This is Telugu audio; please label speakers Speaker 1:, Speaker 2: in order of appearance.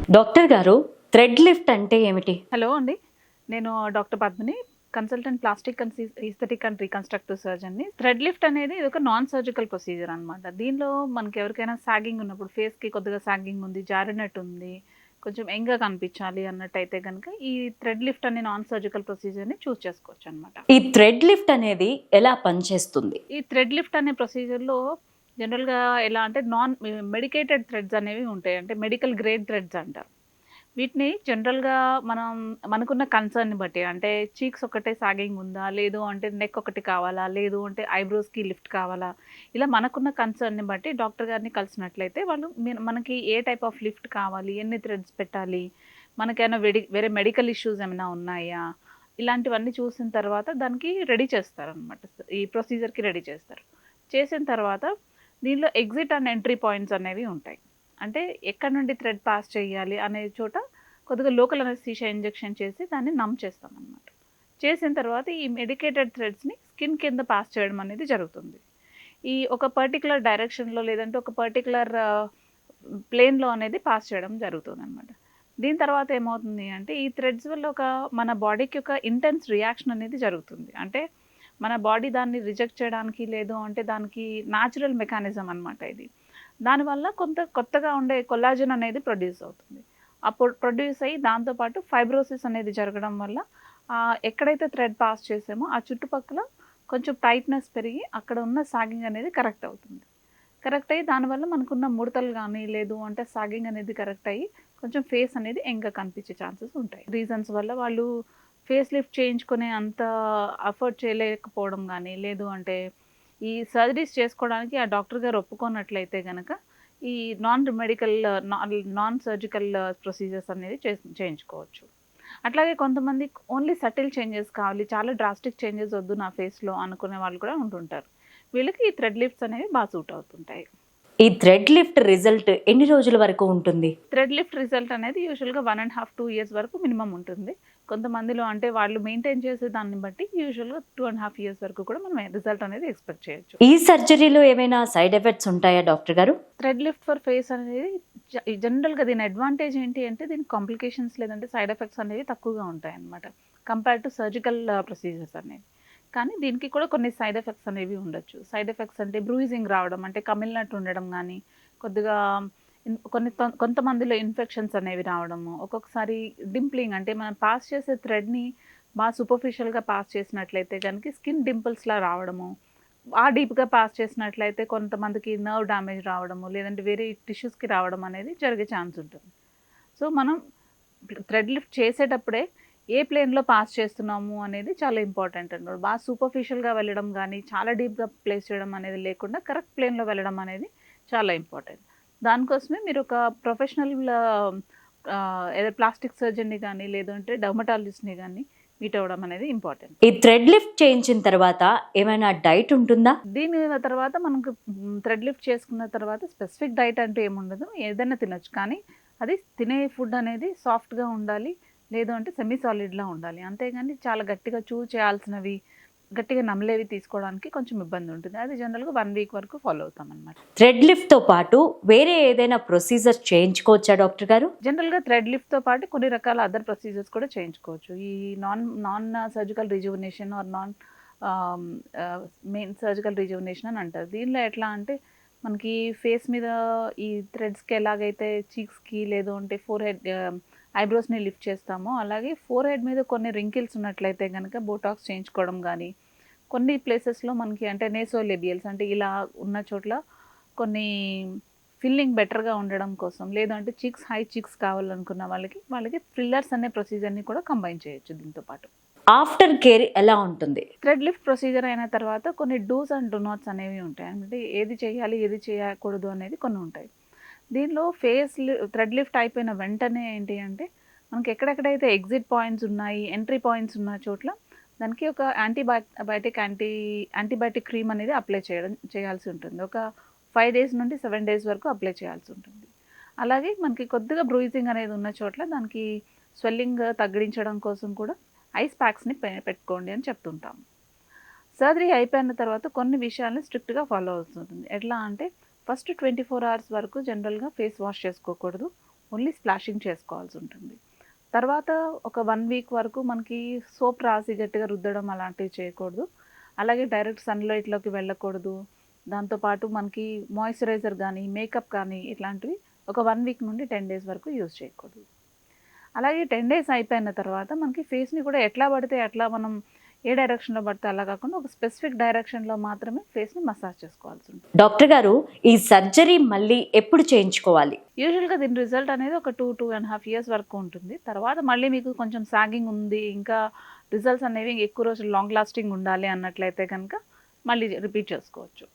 Speaker 1: డాక్టర్ గారు, థ్రెడ్ లిఫ్ట్ అంటే ఏమిటి?
Speaker 2: హలో అండి, నేను doctor Padmini, consultant plastic and aesthetic and reconstructive సర్జన్ని. థ్రెడ్ లిఫ్ట్ అనేది ఇది ఒక నాన్ సర్జికల్ ప్రొసీజర్ అనమాట. దీనిలో మనకి ఎవరికైనా సాగింగ్ ఉన్నప్పుడు, ఫేస్కి కొద్దిగా సాగింగ్ ఉంది, జారినట్టు ఉంది, కొంచెం యంగ్గా కనిపించాలి అన్నట్టయితే కనుక ఈ థ్రెడ్ లిఫ్ట్ అనే నాన్ సర్జికల్ ప్రొసీజర్ని చూస్ చేసుకోవచ్చు అనమాట.
Speaker 1: ఈ థ్రెడ్ లిఫ్ట్ అనేది ఎలా పనిచేస్తుంది?
Speaker 2: ఈ థ్రెడ్ లిఫ్ట్ అనే ప్రొసీజర్లో జనరల్గా ఎలా అంటే నాన్ మెడికేటెడ్ థ్రెడ్స్ అనేవి ఉంటాయి, అంటే మెడికల్ గ్రేడ్ థ్రెడ్స్ అంటారు. వీటిని జనరల్‌గా మనం మనకున్న కన్సర్న్‌ని బట్టి, అంటే చీక్స్ ఒకటే సాగింగ్ ఉందా? లేదు అంటే నెక్ ఒకటి కావాలా? లేదు అంటే ఐబ్రోస్‌కి లిఫ్ట్ కావాలా? ఇలా మనకున్న కన్సర్న్‌ని బట్టి డాక్టర్ గారిని కలిసినట్లయితే వాళ్ళు మనకి ఏ టైప్ ఆఫ్ లిఫ్ట్ కావాలి? ఎన్ని థ్రెడ్స్ పెట్టాలి? మనకేమైనా వేరే మెడికల్ ఇష్యూస్ ఏమైనా ఉన్నాయా? ఇలాంటివన్నీ చూసిన తర్వాత దానికి రెడీ చేస్తారనమాట. ఈ ప్రొసీజర్‌కి రెడీ చేస్తారు. చేసిన తర్వాత దీనిలో ఎగ్జిట్ అండ్ ఎంట్రీ పాయింట్స్ అనేవి ఉంటాయి. అంటే ఎక్కడి నుండి థ్రెడ్ పాస్ చేయాలి అనే చోట కొద్దిగా లోకల్ అనస్థీషియా ఇంజెక్షన్ చేసి దాన్ని నమ్ చేస్తామన్నమాట. చేసిన తర్వాత ఈ మెడికేటెడ్ థ్రెడ్స్ని స్కిన్ కింద పాస్ చేయడం అనేది జరుగుతుంది. ఈ ఒక పర్టికులర్ డైరెక్షన్లో లేదంటే ఒక పర్టికులర్ ప్లేన్లో అనేది పాస్ చేయడం జరుగుతుంది అనమాట. దీని తర్వాత ఏమవుతుంది అంటే ఈ థ్రెడ్స్ వల్ల మన బాడీకి ఒక ఇంటెన్స్ రియాక్షన్ అనేది జరుగుతుంది. అంటే మన బాడీ దాన్ని రిజెక్ట్ చేయడానికి, లేదు అంటే దానికి న్యాచురల్ మెకానిజం అనమాట ఇది. దానివల్ల కొత్తగా ఉండే కొల్లాజన్ అనేది ప్రొడ్యూస్ అవుతుంది. అప్పుడు ప్రొడ్యూస్ అయ్యి దాంతోపాటు ఫైబ్రోసిస్ అనేది జరగడం వల్ల ఎక్కడైతే థ్రెడ్ పాస్ చేసామో ఆ చుట్టుపక్కల కొంచెం టైట్నెస్ పెరిగి అక్కడ ఉన్న సాగింగ్ అనేది కరెక్ట్ అవుతుంది. కరెక్ట్ అయ్యి దానివల్ల మనకున్న ముడతలు కానీ, లేదు అంటే సాగింగ్ అనేది కరెక్ట్ అయ్యి కొంచెం ఫేస్ అనేది యంగ్‌గా కనిపించే ఛాన్సెస్ ఉంటాయి. రీజన్స్ వల్ల వాళ్ళు ఫేస్ లిఫ్ట్ చేయించుకునే అంత అఫోర్డ్ చేయలేకపోవడం కానీ, లేదు అంటే ఈ సర్జరీస్ చేసుకోవడానికి ఆ డాక్టర్ గారు ఒప్పుకోనట్లయితే గనక ఈ నాన్ సర్జికల్ ప్రొసీజర్స్ అనేది చేయించుకోవచ్చు. అట్లాగే కొంతమంది ఓన్లీ సటిల్ చేంజెస్ కావాలి, చాలా డ్రాస్టిక్ చేంజెస్ వద్దు నా ఫేస్‌లో అనుకునే వాళ్ళు కూడా ఉంటుంటారు. వీళ్ళకి ఈ థ్రెడ్ లిఫ్ట్స్ అనేవి బాగా సూట్ అవుతుంటాయి.
Speaker 1: ఈ థ్రెడ్ లిఫ్ట్ రిజల్ట్ ఎన్ని రోజుల వరకు ఉంటుంది?
Speaker 2: థ్రెడ్ లిఫ్ట్ రిజల్ట్ అనేది యూజువల్‌గా 1.5, 2 ఇయర్స్ వరకు మినిమమ్ ఉంటుంది. కొంతమందిలో అంటే వాళ్ళు మెయింటైన్ చేసే దాన్ని బట్టి యూజువల్‌గా 2.5 ఇయర్స్ వరకు కూడా మనం రిజల్ట్ అనేది ఎక్స్‌పెక్ట్ చేయొచ్చు.
Speaker 1: ఈ సర్జరీలో ఏమైనా సైడ్ ఎఫెక్ట్స్ ఉంటాయా డాక్టర్ గారు?
Speaker 2: థ్రెడ్ లిఫ్ట్ ఫర్ ఫేస్ అనేది జనరల్‌గా దీని అడ్వాంటేజ్ ఏంటి అంటే దీనికి కాంప్లికేషన్స్ లేదంటే సైడ్ ఎఫెక్ట్స్ అనేవి తక్కువగా ఉంటాయన్నమాట. కంపేర్ టు సర్జికల్ ప్రొసీజర్స్ అనేవి. కానీ దీనికి కూడా కొన్ని సైడ్ ఎఫెక్ట్స్ అనేవి ఉండొచ్చు. సైడ్ ఎఫెక్ట్స్ అంటే బ్రూయిజింగ్ రావడం, అంటే కమిలినట్టు ఉండడం గానీ, కొద్దిగా కొంతమందిలో ఇన్ఫెక్షన్స్ అనేవి రావడము, ఒక్కొక్కసారి డింప్లింగ్, అంటే మనం పాస్ చేసే థ్రెడ్‌ని బాగా సూపర్ఫిషియల్‌గా పాస్ చేసినట్లయితే గనుక స్కిన్ డింపుల్స్‌లా రావడము, డీప్‌గా పాస్ చేసినట్లయితే కొంతమందికి నర్వ్ డ్యామేజ్ రావడము, లేదంటే వేరే టిష్యూస్‌కి రావడం అనేది జరిగే ఛాన్స్ ఉంటుంది. సో, మనం థ్రెడ్ లిఫ్ట్ చేసేటప్పుడే ఏ ప్లేన్‌లో పాస్ చేస్తున్నాము అనేది చాలా ఇంపార్టెంట్ అన్నమాట. బాగా సూపర్ఫిషియల్‌గా వెళ్ళడం గానీ, చాలా డీప్‌గా ప్లేస్ చేయడం అనేది లేకుండా కరెక్ట్ ప్లేన్‌లో వెళ్ళడం అనేది చాలా ఇంపార్టెంట్. దానికోసమే మీరు ఒక ప్రొఫెషనల్ ఏదో ప్లాస్టిక్ సర్జన్‌ని గానీ, లేదంటే డెర్మటాలజిస్ట్‌ని గానీ మీట్ అవ్వడం అనేది ఇంపార్టెంట్.
Speaker 1: ఈ థ్రెడ్ లిఫ్ట్ చేయించిన తర్వాత ఏమైనా డైట్ ఉంటుందా?
Speaker 2: దీని తర్వాత మనకు థ్రెడ్ లిఫ్ట్ చేసుకున్న తర్వాత స్పెసిఫిక్ డైట్ అంటూ ఏముండదు. ఏదైనా తినొచ్చు. కానీ అది తినే ఫుడ్ అనేది సాఫ్ట్‌గా ఉండాలి. లేదు అంటే సెమీ సాలిడ్‌లా ఉండాలి. అంతేగాని చాలా గట్టిగా చేయాల్సినవి, గట్టిగా నమిలేవి తీసుకోవడానికి కొంచెం ఇబ్బంది ఉంటుంది. అది జనరల్‌గా 1 వీక్ వరకు ఫాలో అవుతామన్నమాట.
Speaker 1: థ్రెడ్ లిఫ్ట్‌తో పాటు వేరే ఏదైనా ప్రొసీజర్ చేయించుకోవచ్చా డాక్టర్ గారు?
Speaker 2: జనరల్‌గా థ్రెడ్ లిఫ్ట్‌తో పాటు కొన్ని రకాల అదర్ ప్రొసీజర్స్ కూడా చేయించుకోవచ్చు. ఈ non surgical rejuvenation or main surgical rejuvenation అని అంటారు. దీనిలో ఎట్లా అంటే మనకి ఫేస్ మీద ఈ థ్రెడ్స్‌కి ఎలాగైతే చీక్స్‌కి, లేదు అంటే ఐబ్రోస్‌ని లిఫ్ట్ చేస్తామో, అలాగే ఫోర్‌హెడ్ మీద కొన్ని రింకిల్స్ ఉన్నట్లయితే గనక బోటాక్స్ చేయించుకోవడం గానీ, కొన్ని ప్లేసెస్‌లో మనకి అంటే నేసోలేబియల్స్, అంటే ఇలా ఉన్న చోట్ల కొన్ని ఫిల్లింగ్ బెటర్‌గా ఉండడం కోసం, లేదంటే హై చీక్స్ కావాలనుకున్న వాళ్ళకి ఫిల్లర్స్ అనే ప్రొసీజర్‌ని కూడా కంబైన్ చేయొచ్చు దీంతో పాటు.
Speaker 1: ఆఫ్టర్ కేర్ ఎలా ఉంటుంది?
Speaker 2: థ్రెడ్ లిఫ్ట్ ప్రొసీజర్ అయిన తర్వాత కొన్ని డూస్ అండ్ డు నాట్స్ అనేవి ఉంటాయి. అంటే ఏది చేయాలి, ఏది చేయకూడదు అనేది కొన్ని ఉంటాయి. దీనిలో థ్రెడ్ లిఫ్ట్ అయిపోయిన వెంటనే ఏంటి అంటే మనకి ఎక్కడెక్కడైతే ఎగ్జిట్ పాయింట్స్ ఉన్నాయి, ఎంట్రీ పాయింట్స్ ఉన్న చోట్ల దానికి ఒక యాంటీబయాటిక్ క్రీమ్ అనేది చేయాల్సి ఉంటుంది. ఒక 5 డేస్ నుండి 7 డేస్ వరకు అప్లై చేయాల్సి ఉంటుంది. అలాగే మనకి కొద్దిగా బ్రూయిజింగ్ అనేది ఉన్న చోట్ల దానికి స్వెల్లింగ్ తగ్గించడం కోసం కూడా ఐస్ ప్యాక్స్‌ని పెట్టుకోండి అని చెప్తుంటాము. సర్జరీ అయిపోయిన తర్వాత కొన్ని విషయాలను స్ట్రిక్ట్‌గా ఫాలో అవుతుంది. ఎట్లా అంటే ఫస్ట్ 24 అవర్స్ వరకు జనరల్‌గా ఫేస్ వాష్ చేసుకోకూడదు. ఓన్లీ స్ప్లాషింగ్ చేసుకోవాల్సి ఉంటుంది. తర్వాత ఒక 1 వీక్ వరకు మనకి సోప్ రాసి గట్టిగా రుద్దడం అలాంటివి చేయకూడదు. అలాగే డైరెక్ట్ సన్‌లైట్‌లోకి వెళ్ళకూడదు. దాంతో పాటు మనకి మాయిశ్చరైజర్ గానీ, మేకప్ కానీ ఇట్లాంటివి ఒక 1 వీక్ నుండి 10 డేస్ వరకు యూజ్ చేయకూడదు. అలాగే 10 డేస్ అయిపోయిన తర్వాత మనకి ఫేస్‌ని కూడా ఎట్లా పడితే అట్లా మనం ఏ డైరెక్షన్‌లో పడితే అలా కాకుండా ఒక స్పెసిఫిక్ డైరెక్షన్‌లో మాత్రమే ఫేస్‌ని మసాజ్ చేసుకోవాల్సి ఉంటుంది.
Speaker 1: డాక్టర్ గారు, ఈ సర్జరీ మళ్ళీ ఎప్పుడు చేయించుకోవాలి?
Speaker 2: యూజువల్‌గా దీని రిజల్ట్ అనేది ఒక 2.5 ఇయర్స్ వరకు ఉంటుంది. తర్వాత మళ్ళీ మీకు కొంచెం సాగింగ్ ఉంది, ఇంకా రిజల్ట్స్ అనేవి ఎక్కువ రోజులు లాంగ్ లాస్టింగ్ ఉండాలి అన్నట్లయితే కనుక మళ్ళీ రిపీట్ చేసుకోవచ్చు.